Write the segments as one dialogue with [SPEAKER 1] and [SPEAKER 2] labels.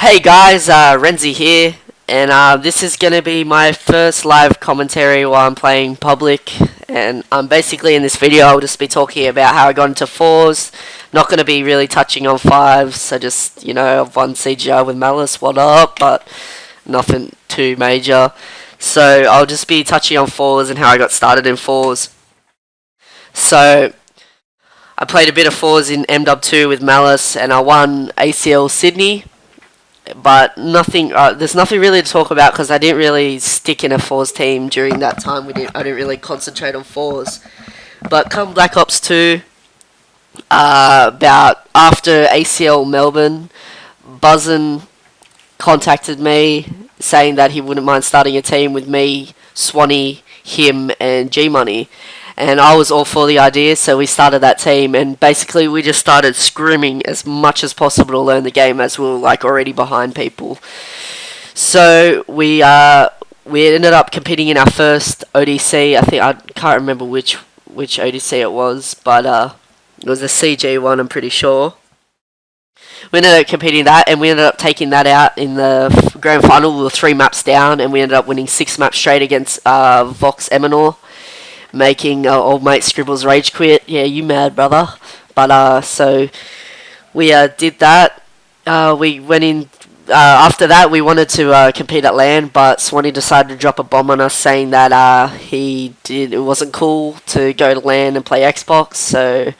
[SPEAKER 1] Hey guys, Renzi here, and this is going to be my first live commentary while I'm playing public. And basically in this video I'll just be talking about how I got into fours. Not going to be really touching on fives. I just, I've won CGI with Malice, what up, but nothing too major. So I'll just be touching on fours and how I got started in fours. So I played a bit of fours in MW2 with Malice, and I won ACL Sydney. But nothing. There's nothing really to talk about because I didn't really stick in a fours team during that time. I didn't really concentrate on fours. But come Black Ops 2, about after ACL Melbourne, Buzzin contacted me saying that he wouldn't mind starting a team with me, Swanee, him, and G Money. And I was all for the idea, so we started that team, and basically we just started scrimming as much as possible to learn the game as we were already behind people. So we ended up competing in our first ODC. I can't remember which ODC it was, but it was a CG one, I'm pretty sure. We ended up competing that, and we ended up taking that out in the grand final. We were 3 maps down, and we ended up winning 6 maps straight against Vox Eminor, making old mate Scribbles rage quit. Yeah, you mad, brother. But so we did that. We went in. After that, we wanted to compete at LAN, but Swanee decided to drop a bomb on us, saying that it wasn't cool to go to LAN and play Xbox. So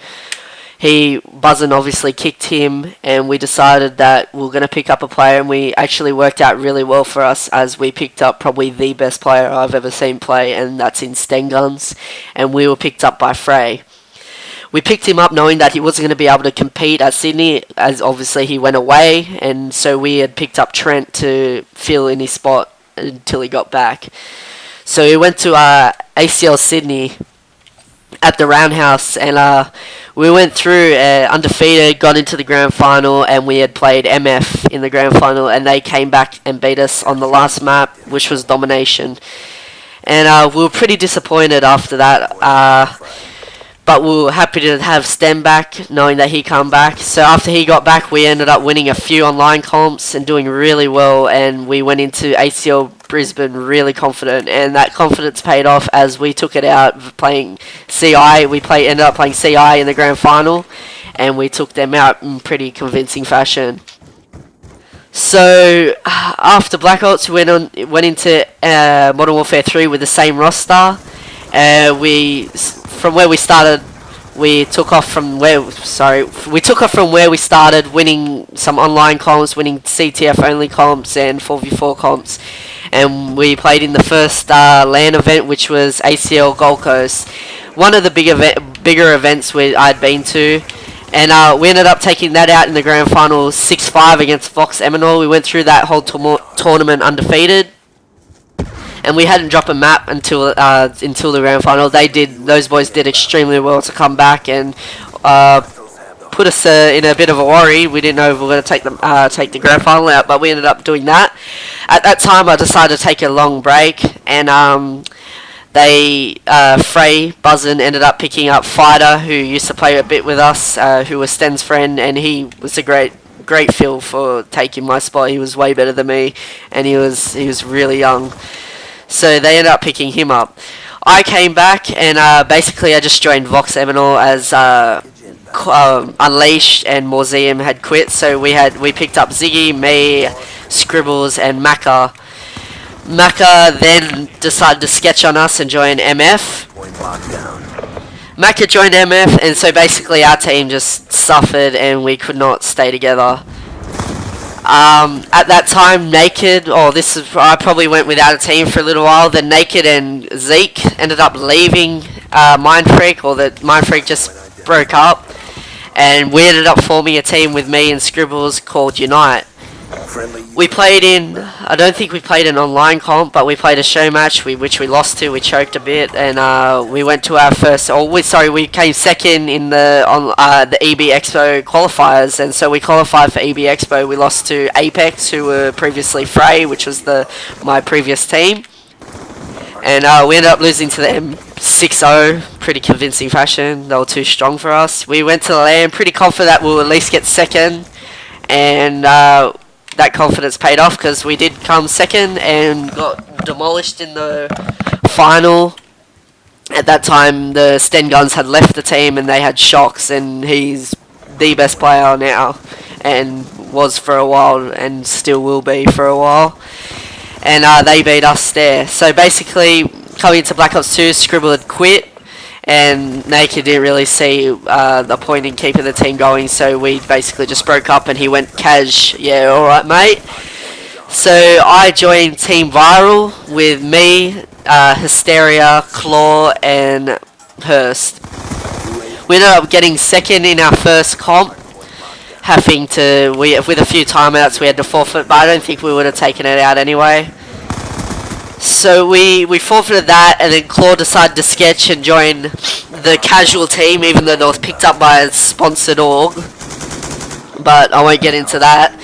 [SPEAKER 1] Buzzin obviously kicked him, and we decided that we were going to pick up a player, and we actually worked out really well for us, as we picked up probably the best player I've ever seen play, and that's in Stenguns, and we were picked up by Frey. We picked him up knowing that he wasn't going to be able to compete at Sydney, as obviously he went away, and so we had picked up Trent to fill in his spot until he got back. So we went to ACL Sydney at the Roundhouse, and we went through undefeated, got into the grand final, and we had played MF in the grand final, and they came back and beat us on the last map, which was Domination. And we were pretty disappointed after that, but we were happy to have Stem back, knowing that he come back. So after he got back, we ended up winning a few online comps and doing really well, and we went into ACL Brisbane really confident, and that confidence paid off as we took it out playing CI. Ended up playing CI in the grand final, and we took them out in pretty convincing fashion. So after Black Ops, we went into Modern Warfare 3 with the same roster. From where we started, we took off from where we started, winning some online comps, winning CTF only comps and 4v4 comps, and we played in the first LAN event, which was ACL Gold Coast, one of the bigger events I'd been to, and we ended up taking that out in the grand final 6-5 against Vox Eminor. We went through that whole tournament undefeated, and we hadn't dropped a map until the grand final. Those boys did extremely well to come back and put us in a bit of a worry. We didn't know if we were going to take the grand final out, but we ended up doing that. At that time, I decided to take a long break, and Frey Buzzin ended up picking up Fighter, who used to play a bit with us, who was Sten's friend, and he was a great fill for taking my spot. He was way better than me, and he was really young. So they ended up picking him up. I came back, and basically I just joined Vox Eminor as Unleashed and Mauseum had quit. So we picked up Ziggy, me, Scribbles, and Macca. Macca then decided to sketch on us and join MF. Macca joined MF, and so basically our team just suffered, and we could not stay together. At that time, I probably went without a team for a little while. Then Naked and Zeke ended up leaving Mindfreak, or the Mindfreak just broke up, and we ended up forming a team with me and Scribbles called Unite. We played I don't think we played an online comp, but we played a show match, which we lost to. We choked a bit, and we went to our we came second in the EB Expo qualifiers, and so we qualified for EB Expo. We lost to Apex, who were previously Frey, which was my previous team, and we ended up losing to them 6-0, pretty convincing fashion. They were too strong for us. We went to the LAN pretty confident that we'll at least get second, and that confidence paid off because we did come second and got demolished in the final. At that time, the Sten Guns had left the team and they had Shocks, and he's the best player now and was for a while and still will be for a while. And they beat us there. So basically, coming into Black Ops 2, Scribble had quit, and Naked didn't really see the point in keeping the team going, so we basically just broke up and he went cash. Yeah, alright mate. So I joined Team Viral with me, Hysteria, Claw and Hurst. We ended up getting second in our first comp, having to, with a few timeouts we had to forfeit, but I don't think we would have taken it out anyway. So we forfeited that, and then Claw decided to sketch and join the casual team, even though it was picked up by a sponsored org. But I won't get into that.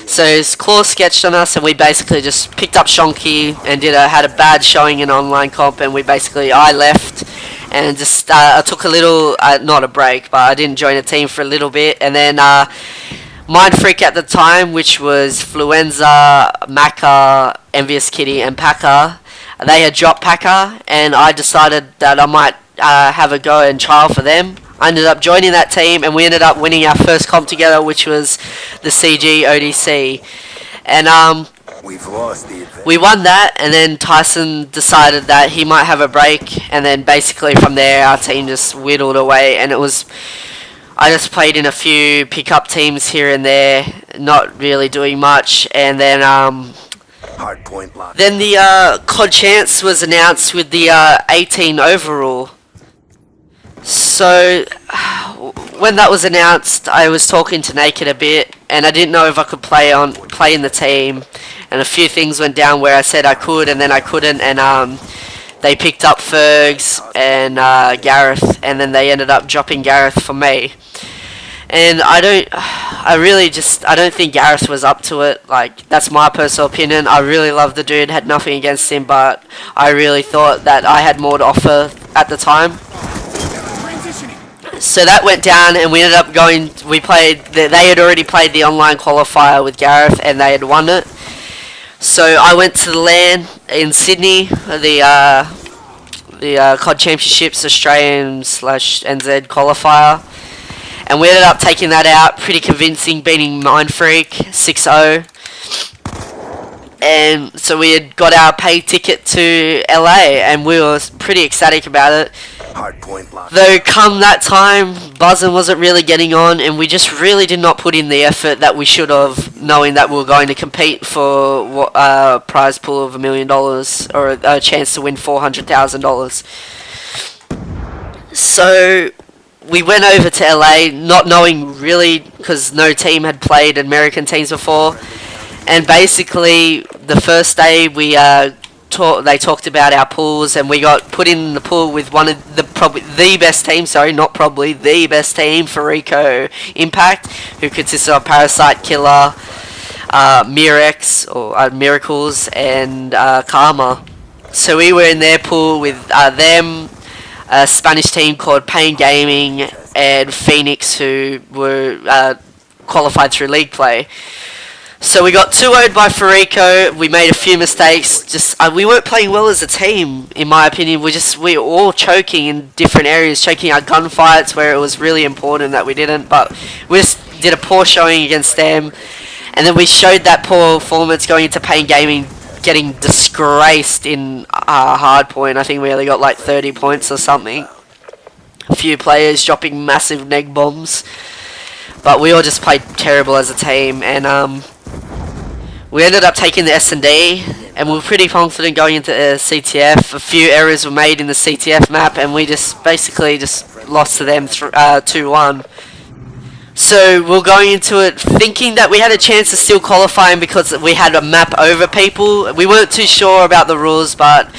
[SPEAKER 1] So Claw sketched on us, and we basically just picked up Shonky and had a bad showing in online comp, and I left and just I took a little, not a break, but I didn't join a team for a little bit, and then Mind Freak at the time, which was Fluenza, Macca, Envious Kitty, and Packer. They had dropped Packer, and I decided that I might have a go and trial for them. I ended up joining that team, and we ended up winning our first comp together, which was the CG ODC. And we won that, and then Tyson decided that he might have a break, and then basically from there our team just whittled away, and I just played in a few pickup teams here and there, not really doing much, and then the COD Chance was announced with the 18 overall. So when that was announced, I was talking to Naked a bit, and I didn't know if I could play in the team, and a few things went down where I said I could, and then I couldn't, and they picked up Fergs and Gareth, and then they ended up dropping Gareth for me. And I don't think Gareth was up to it. Like, that's my personal opinion. I really love the dude, had nothing against him, but I really thought that I had more to offer at the time. So that went down, and we ended up going. They had already played the online qualifier with Gareth, and they had won it. So I went to the LAN in Sydney, the COD Championships Australian/NZ qualifier, and we ended up taking that out pretty convincing, beating Mind Freak 6-0. And so we had got our pay ticket to LA, and we were pretty ecstatic about it. Though come that time, Buzzin wasn't really getting on, and we just really did not put in the effort that we should have, knowing that we were going to compete for a prize pool of $1 million, or a chance to win $400,000. So we went over to LA, not knowing really, because no team had played American teams before, and basically the first day they talked about our pools, and we got put in the pool with one of the the best team, the best team, Farico Impact, who consists of Parasite, Killer, Mirex, or Miracles, and Karma. So we were in their pool with them, a Spanish team called Pain Gaming, and Phoenix, who were qualified through league play. So we got 2-0'd by Farico. We made a few mistakes. We weren't playing well as a team, in my opinion. We were all choking in different areas, choking our gunfights where it was really important that we didn't. But we just did a poor showing against them, and then we showed that poor performance going into Pain Gaming, getting disgraced in hardpoint. I think we only got like 30 points or something. A few players dropping massive neg bombs, but we all just played terrible as a team, and we ended up taking the S&D, and we were pretty confident going into CTF. A few errors were made in the CTF map, and we just basically lost to them 2-1. So we were going into it thinking that we had a chance of still qualifying because we had a map over people. We weren't too sure about the rules, but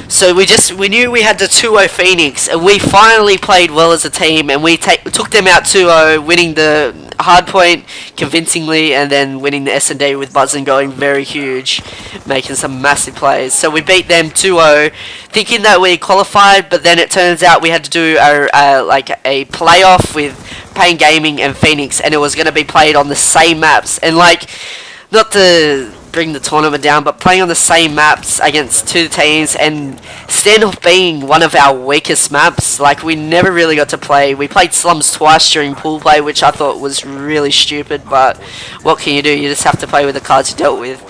[SPEAKER 1] so we knew we had the 2-0 Phoenix, and we finally played well as a team, and we took them out 2-0, winning the hardpoint convincingly, and then winning the S&D with Buzzin going very huge, making some massive plays. So we beat them 2-0, thinking that we qualified, but then it turns out we had to do a playoff with Pain Gaming and Phoenix, and it was going to be played on the same maps. And not to bring the tournament down, but playing on the same maps against two teams, and standoff being one of our weakest maps. Like, we never really got to play. We played slums twice during pool play, which I thought was really stupid, but what can you do? You just have to play with the cards you dealt with.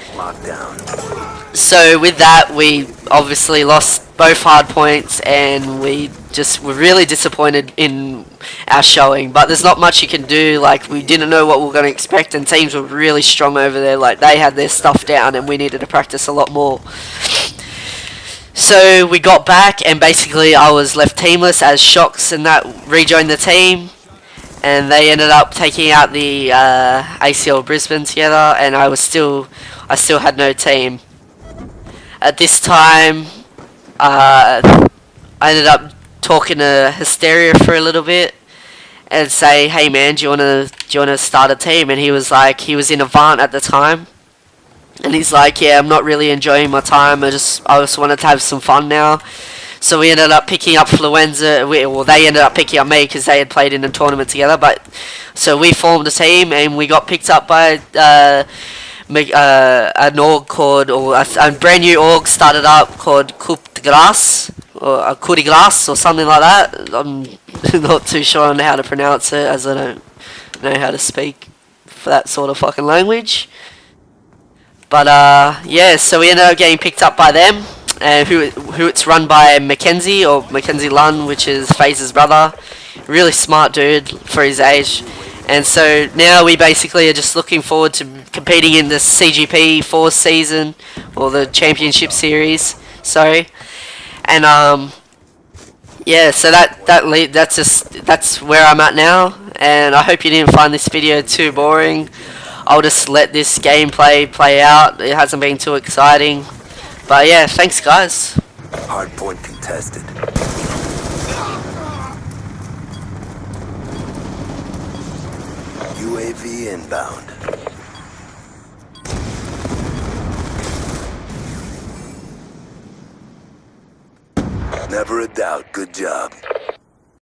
[SPEAKER 1] So with that, we obviously lost both hard points, and we just were really disappointed in our showing. But there's not much you can do. Like, we didn't know what we were going to expect, and teams were really strong over there. Like, they had their stuff down, and we needed to practice a lot more. So we got back, and basically I was left teamless as Shocks and that rejoined the team, and they ended up taking out the ACL Brisbane together, and I still had no team. At this time, I ended up talking to Hysteria for a little bit and say, "Hey man, do you wanna start a team?" And he was like, he was in Avant at the time, and he's like, "Yeah, I'm not really enjoying my time. I just wanted to have some fun now." So we ended up picking up Fluenza. Well, they ended up picking up me because they had played in a tournament together. But so we formed a team, and we got picked up by an org called, or a brand new org started up called Coup de Grace, or a Coup de Grace, or something like that. I'm not too sure on how to pronounce it, as I don't know how to speak for that sort of fucking language. But yeah, so we ended up getting picked up by them, who it's run by Mackenzie, or Mackenzie Lunn, which is FaZe's brother. Really smart dude for his age. And so now we basically are just looking forward to competing in the CGP 4th season, or the Championship Series, sorry. And yeah, so that's where I'm at now, and I hope you didn't find this video too boring. I'll just let this gameplay play out. It hasn't been too exciting. But yeah, thanks guys.
[SPEAKER 2] Hard point contested. UAV inbound. Never a doubt. Good job.